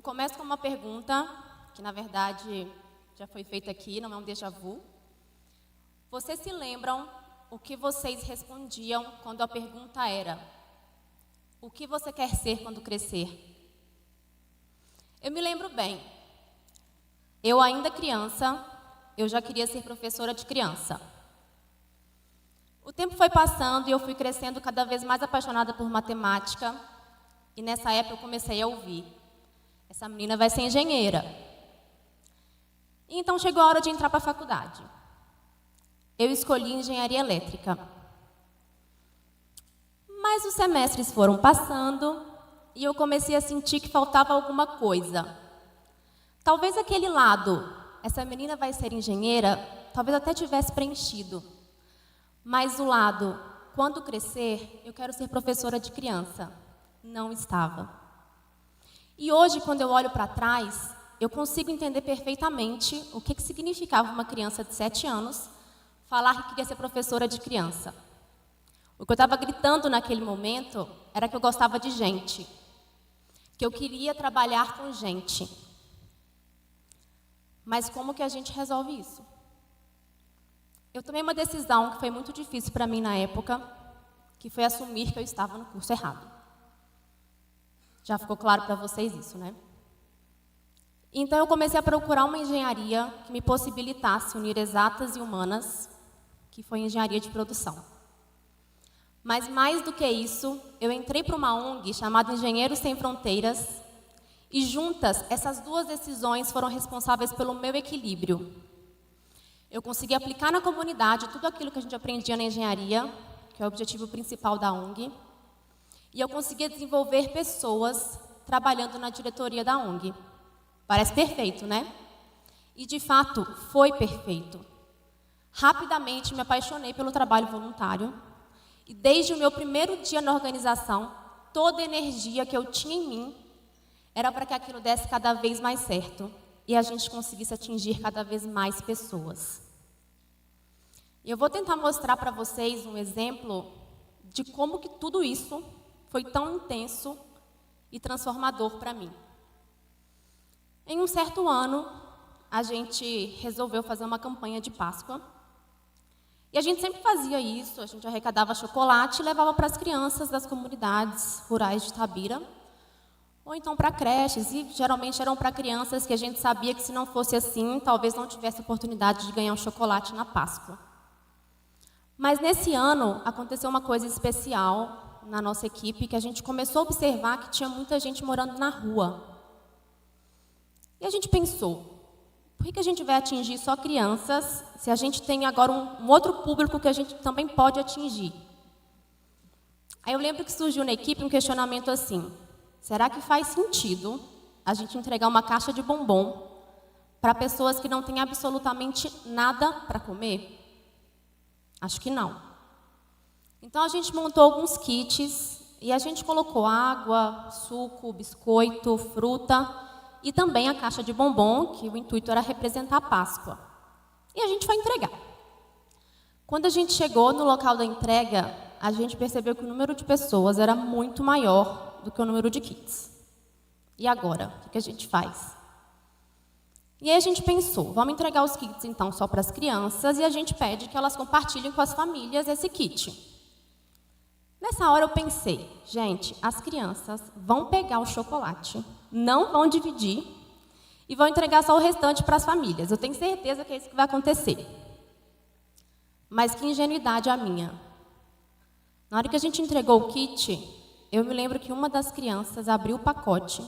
começo com uma pergunta, que na verdade já foi feita aqui, não é um déjà vu. Vocês se lembram o que vocês respondiam quando a pergunta era: o que você quer ser quando crescer? Eu me lembro bem. Eu ainda criança, eu já queria ser professora de criança. O tempo foi passando e eu fui crescendo cada vez mais apaixonada por matemática. E nessa época eu comecei a ouvir: essa menina vai ser engenheira. E então chegou a hora de entrar para a faculdade. Eu escolhi engenharia elétrica. Mas os semestres foram passando e eu comecei a sentir que faltava alguma coisa. Talvez aquele lado, essa menina vai ser engenheira, talvez até tivesse preenchido. Mas o lado, quando crescer, eu quero ser professora de criança, não estava. E hoje, quando eu olho para trás, eu consigo entender perfeitamente o que significava uma criança de 7 anos falar que queria ser professora de criança. O que eu estava gritando naquele momento era que eu gostava de gente, que eu queria trabalhar com gente. Mas como que a gente resolve isso? Eu tomei uma decisão que foi muito difícil para mim na época, que foi assumir que eu estava no curso errado. Já ficou claro para vocês isso, né? Então eu comecei a procurar uma engenharia que me possibilitasse unir exatas e humanas, que foi engenharia de produção. Mas mais do que isso, eu entrei para uma ONG chamada Engenheiros Sem Fronteiras, e juntas, essas duas decisões foram responsáveis pelo meu equilíbrio. Eu consegui aplicar na comunidade tudo aquilo que a gente aprendia na engenharia, que é o objetivo principal da ONG, e eu consegui desenvolver pessoas trabalhando na diretoria da ONG. Parece perfeito, né? E, de fato, foi perfeito. Rapidamente me apaixonei pelo trabalho voluntário, e desde o meu primeiro dia na organização, toda a energia que eu tinha em mim era para que aquilo desse cada vez mais certo e a gente conseguisse atingir cada vez mais pessoas. Eu vou tentar mostrar para vocês um exemplo de como que tudo isso foi tão intenso e transformador para mim. Em um certo ano, a gente resolveu fazer uma campanha de Páscoa. E a gente sempre fazia isso, a gente arrecadava chocolate e levava para as crianças das comunidades rurais de Itabira, ou então para creches, e geralmente eram para crianças que a gente sabia que se não fosse assim, talvez não tivesse oportunidade de ganhar um chocolate na Páscoa. Mas nesse ano aconteceu uma coisa especial na nossa equipe, que a gente começou a observar que tinha muita gente morando na rua. E a gente pensou: por que a gente vai atingir só crianças, se a gente tem agora um outro público que a gente também pode atingir? Aí eu lembro que surgiu na equipe um questionamento assim: será que faz sentido a gente entregar uma caixa de bombom para pessoas que não têm absolutamente nada para comer? Acho que não. Então a gente montou alguns kits e a gente colocou água, suco, biscoito, fruta e também a caixa de bombom, que o intuito era representar a Páscoa. E a gente foi entregar. Quando a gente chegou no local da entrega, a gente percebeu que o número de pessoas era muito maior do que o número de kits. E agora? O que a gente faz? E aí a gente pensou: vamos entregar os kits então só para as crianças e a gente pede que elas compartilhem com as famílias esse kit. Nessa hora eu pensei: gente, as crianças vão pegar o chocolate, não vão dividir e vão entregar só o restante para as famílias. Eu tenho certeza que é isso que vai acontecer. Mas que ingenuidade a minha. Na hora que a gente entregou o kit, eu me lembro que uma das crianças abriu o pacote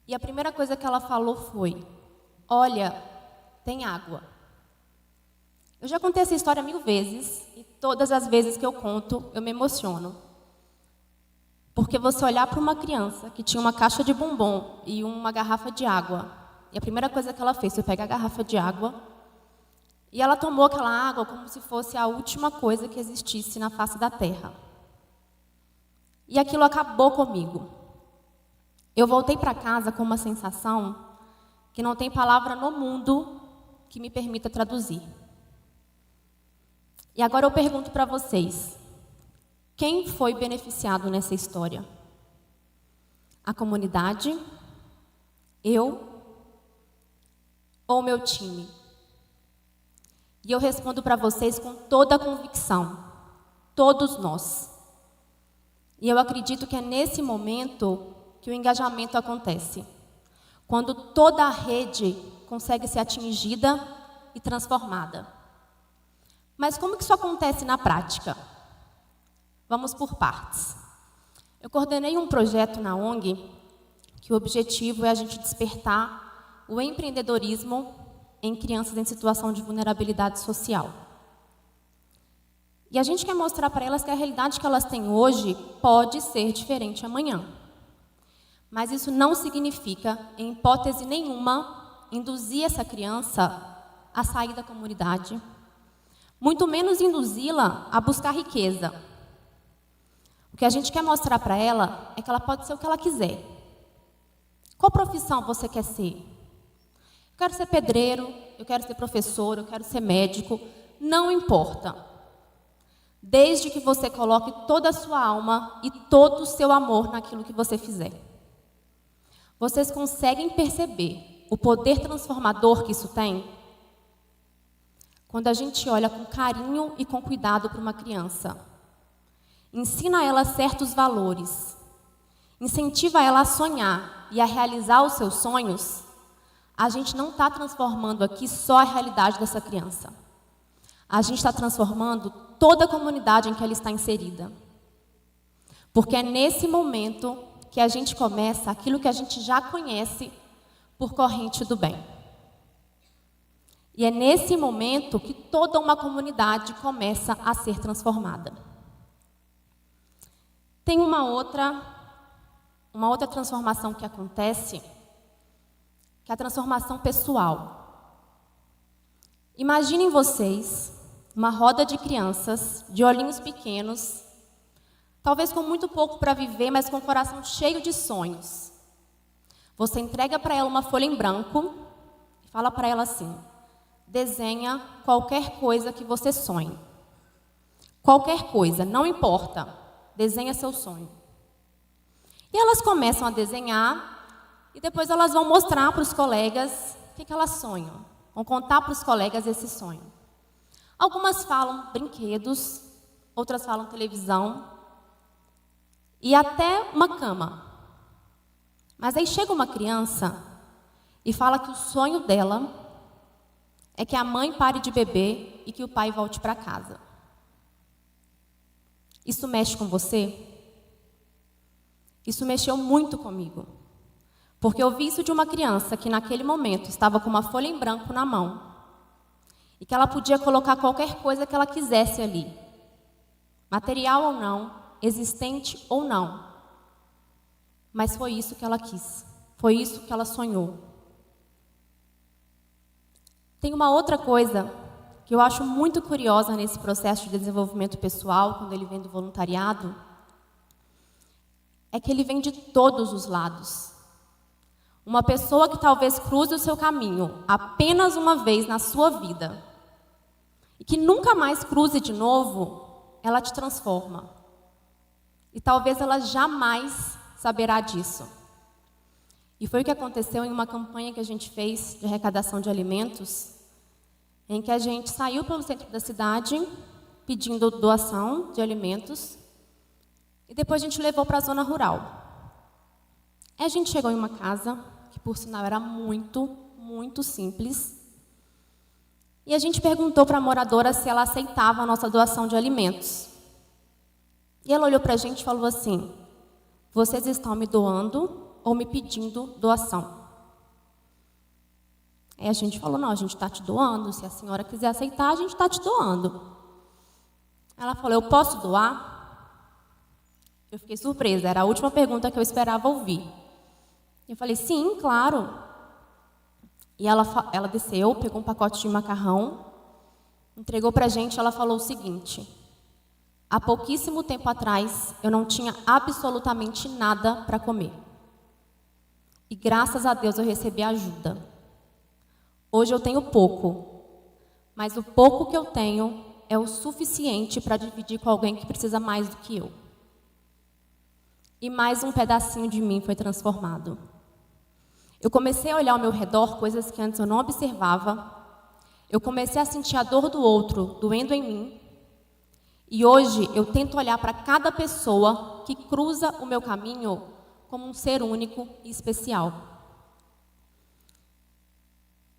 e a primeira coisa que ela falou foi: olha, tem água. Eu já contei essa história 1000 vezes e todas as vezes que eu conto, eu me emociono. Porque você olhar para uma criança que tinha uma caixa de bombom e uma garrafa de água, e a primeira coisa que ela fez foi pegar a garrafa de água, e ela tomou aquela água como se fosse a última coisa que existisse na face da terra. E aquilo acabou comigo. Eu voltei para casa com uma sensação que não tem palavra no mundo que me permita traduzir. E agora eu pergunto para vocês: quem foi beneficiado nessa história? A comunidade Eu ou meu time? E eu respondo para vocês com toda a convicção, todos nós. E eu acredito que é nesse momento que o engajamento acontece. Quando toda a rede consegue ser atingida e transformada. Mas como que isso acontece na prática? Vamos por partes. Eu coordenei um projeto na ONG, que o objetivo é a gente despertar o empreendedorismo em crianças em situação de vulnerabilidade social. E a gente quer mostrar para elas que a realidade que elas têm hoje pode ser diferente amanhã. Mas isso não significa, em hipótese nenhuma, induzir essa criança a sair da comunidade, muito menos induzi-la a buscar riqueza. O que a gente quer mostrar para ela é que ela pode ser o que ela quiser. Qual profissão você quer ser? Eu quero ser pedreiro, eu quero ser professor, eu quero ser médico, não importa. Desde que você coloque toda a sua alma e todo o seu amor naquilo que você fizer. Vocês conseguem perceber o poder transformador que isso tem? Quando a gente olha com carinho e com cuidado para uma criança, ensina ela certos valores, incentiva ela a sonhar e a realizar os seus sonhos, a gente não está transformando aqui só a realidade dessa criança. A gente está transformando toda a comunidade em que ela está inserida. Porque é nesse momento que a gente começa aquilo que a gente já conhece por corrente do bem. E é nesse momento que toda uma comunidade começa a ser transformada. Tem uma outra transformação que acontece, que é a transformação pessoal. Imaginem vocês uma roda de crianças, de olhinhos pequenos, talvez com muito pouco para viver, mas com o coração cheio de sonhos. Você entrega para ela uma folha em branco e fala para ela assim: desenha qualquer coisa que você sonhe. Qualquer coisa, não importa. Desenha seu sonho. E elas começam a desenhar e depois elas vão mostrar para os colegas o que elas sonham. Vão contar para os colegas esse sonho. Algumas falam brinquedos, outras falam televisão e até uma cama. Mas aí chega uma criança e fala que o sonho dela é que a mãe pare de beber e que o pai volte para casa. Isso mexe com você? Isso mexeu muito comigo. Porque eu vi isso de uma criança que naquele momento estava com uma folha em branco na mão e que ela podia colocar qualquer coisa que ela quisesse ali. Material ou não, existente ou não. Mas foi isso que ela quis. Foi isso que ela sonhou. Tem uma outra coisa que eu acho muito curiosa nesse processo de desenvolvimento pessoal, quando ele vem do voluntariado, é que ele vem de todos os lados. Uma pessoa que talvez cruze o seu caminho apenas uma vez na sua vida e que nunca mais cruze de novo, ela te transforma. E talvez ela jamais saberá disso. E foi o que aconteceu em uma campanha que a gente fez de arrecadação de alimentos, em que a gente saiu pelo centro da cidade pedindo doação de alimentos e depois a gente levou para a zona rural. A gente chegou em uma casa que, por sinal, era muito, muito simples. E a gente perguntou para a moradora se ela aceitava a nossa doação de alimentos. E ela olhou para a gente e falou assim: vocês estão me doando ou me pedindo doação? Aí a gente falou: não, a gente está te doando. Se a senhora quiser aceitar, a gente está te doando. Ela falou: eu posso doar? Eu fiquei surpresa, era a última pergunta que eu esperava ouvir. Eu falei: sim, claro. E ela desceu, pegou um pacote de macarrão, entregou para a gente. Ela falou o seguinte: há pouquíssimo tempo atrás, eu não tinha absolutamente nada para comer. E graças a Deus eu recebi ajuda. Hoje eu tenho pouco, mas o pouco que eu tenho é o suficiente para dividir com alguém que precisa mais do que eu. E mais um pedacinho de mim foi transformado. Eu comecei a olhar ao meu redor coisas que antes eu não observava. Eu comecei a sentir a dor do outro doendo em mim. E hoje eu tento olhar para cada pessoa que cruza o meu caminho como um ser único e especial.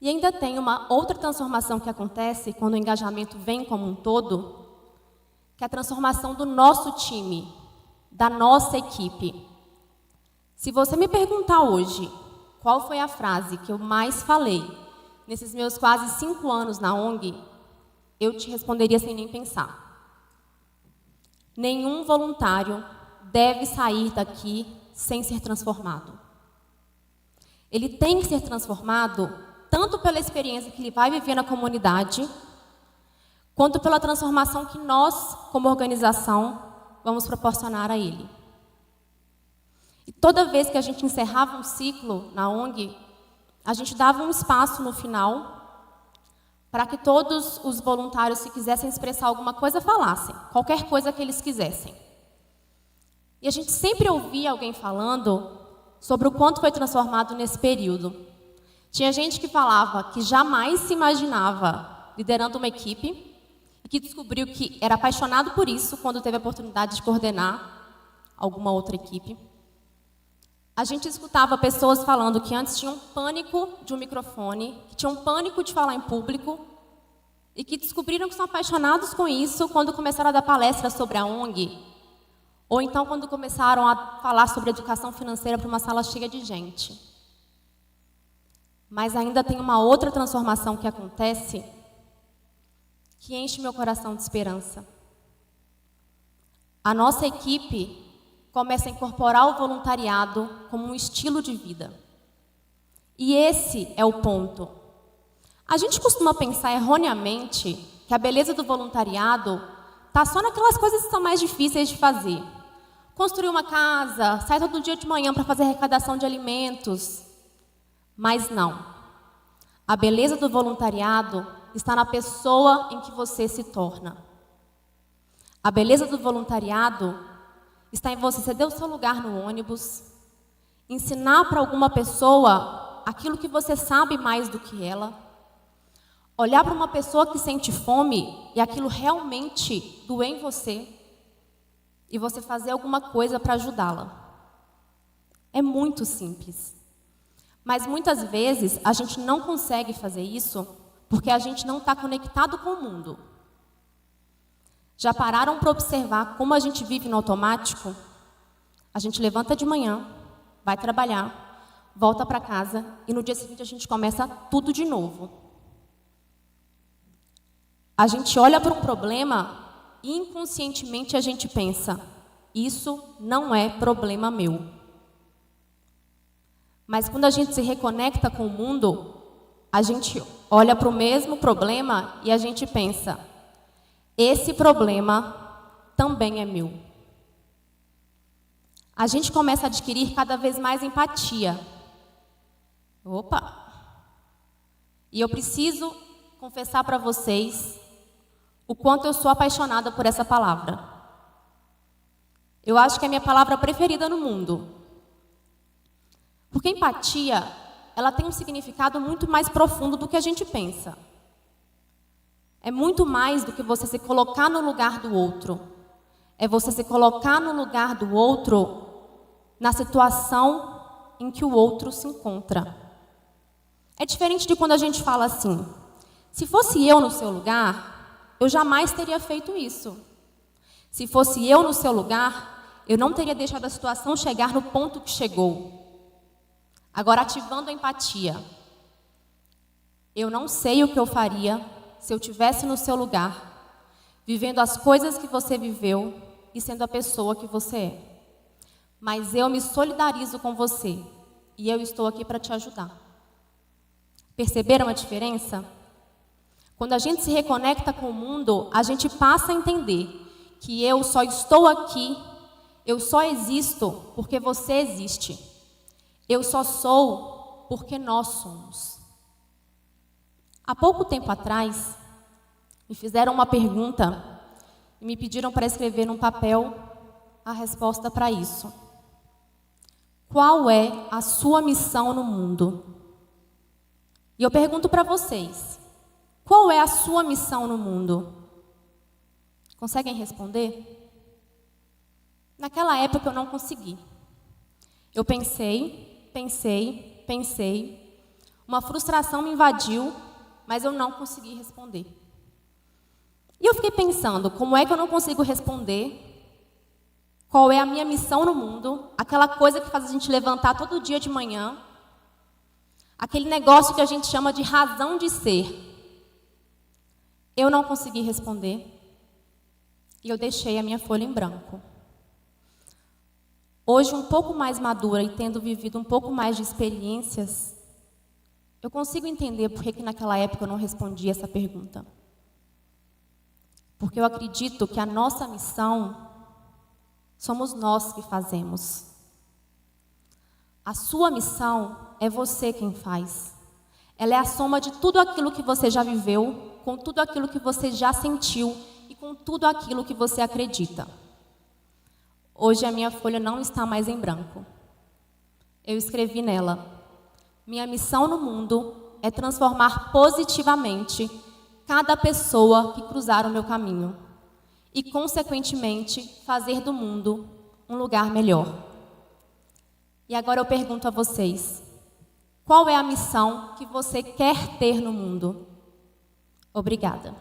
E ainda tem uma outra transformação que acontece quando o engajamento vem como um todo, que é a transformação do nosso time, da nossa equipe. Se você me perguntar hoje qual foi a frase que eu mais falei nesses meus quase 5 anos na ONG, eu te responderia sem nem pensar. Nenhum voluntário deve sair daqui sem ser transformado. Ele tem que ser transformado tanto pela experiência que ele vai viver na comunidade, quanto pela transformação que nós, como organização, vamos proporcionar a ele. E toda vez que a gente encerrava um ciclo na ONG, a gente dava um espaço no final para que todos os voluntários, se quisessem expressar alguma coisa, falassem, qualquer coisa que eles quisessem. E a gente sempre ouvia alguém falando sobre o quanto foi transformado nesse período. Tinha gente que falava que jamais se imaginava liderando uma equipe e que descobriu que era apaixonado por isso quando teve a oportunidade de coordenar alguma outra equipe. A gente escutava pessoas falando que antes tinham pânico de um microfone, que tinham pânico de falar em público e que descobriram que são apaixonados com isso quando começaram a dar palestras sobre a ONG, ou então quando começaram a falar sobre educação financeira para uma sala cheia de gente. Mas ainda tem uma outra transformação que acontece que enche meu coração de esperança. A nossa equipe começa a incorporar o voluntariado como um estilo de vida. E esse é o ponto. A gente costuma pensar erroneamente que a beleza do voluntariado está só naquelas coisas que são mais difíceis de fazer. Construir uma casa, sair todo dia de manhã para fazer arrecadação de alimentos. Mas não. A beleza do voluntariado está na pessoa em que você se torna. A beleza do voluntariado está em você ceder o seu lugar no ônibus, ensinar para alguma pessoa aquilo que você sabe mais do que ela, olhar para uma pessoa que sente fome e aquilo realmente doer em você e você fazer alguma coisa para ajudá-la. É muito simples. Mas muitas vezes a gente não consegue fazer isso porque a gente não está conectado com o mundo. Já pararam para observar como a gente vive no automático? A gente levanta de manhã, vai trabalhar, volta para casa e no dia seguinte a gente começa tudo de novo. A gente olha para um problema e inconscientemente a gente pensa, isso não é problema meu. Mas quando a gente se reconecta com o mundo, a gente olha para o mesmo problema e a gente pensa, esse problema também é meu. A gente começa a adquirir cada vez mais empatia. Opa! E eu preciso confessar para vocês o quanto eu sou apaixonada por essa palavra. Eu acho que é a minha palavra preferida no mundo. Porque empatia, ela tem um significado muito mais profundo do que a gente pensa. É muito mais do que você se colocar no lugar do outro. É você se colocar no lugar do outro na situação em que o outro se encontra. É diferente de quando a gente fala assim, se fosse eu no seu lugar, eu jamais teria feito isso. Se fosse eu no seu lugar, eu não teria deixado a situação chegar no ponto que chegou. Agora, ativando a empatia. Eu não sei o que eu faria se eu estivesse no seu lugar, vivendo as coisas que você viveu e sendo a pessoa que você é. Mas eu me solidarizo com você e eu estou aqui para te ajudar. Perceberam a diferença? Quando a gente se reconecta com o mundo, a gente passa a entender que eu só estou aqui, eu só existo porque você existe. Eu só sou porque nós somos. Há pouco tempo atrás, me fizeram uma pergunta e me pediram para escrever num papel a resposta para isso. Qual é a sua missão no mundo? E eu pergunto para vocês, qual é a sua missão no mundo? Conseguem responder? Naquela época eu não consegui. Eu pensei, uma frustração me invadiu, mas eu não consegui responder. E eu fiquei pensando, como é que eu não consigo responder? Qual é a minha missão no mundo? Aquela coisa que faz a gente levantar todo dia de manhã. Aquele negócio que a gente chama de razão de ser. Eu não consegui responder. E eu deixei a minha folha em branco. Hoje, um pouco mais madura e tendo vivido um pouco mais de experiências, eu consigo entender por que naquela época eu não respondi essa pergunta. Porque eu acredito que a nossa missão somos nós que fazemos. A sua missão é você quem faz. Ela é a soma de tudo aquilo que você já viveu, com tudo aquilo que você já sentiu e com tudo aquilo que você acredita. Hoje a minha folha não está mais em branco. Eu escrevi nela: minha missão no mundo é transformar positivamente cada pessoa que cruzar o meu caminho e, consequentemente, fazer do mundo um lugar melhor. E agora eu pergunto a vocês, qual é a missão que você quer ter no mundo? Obrigada.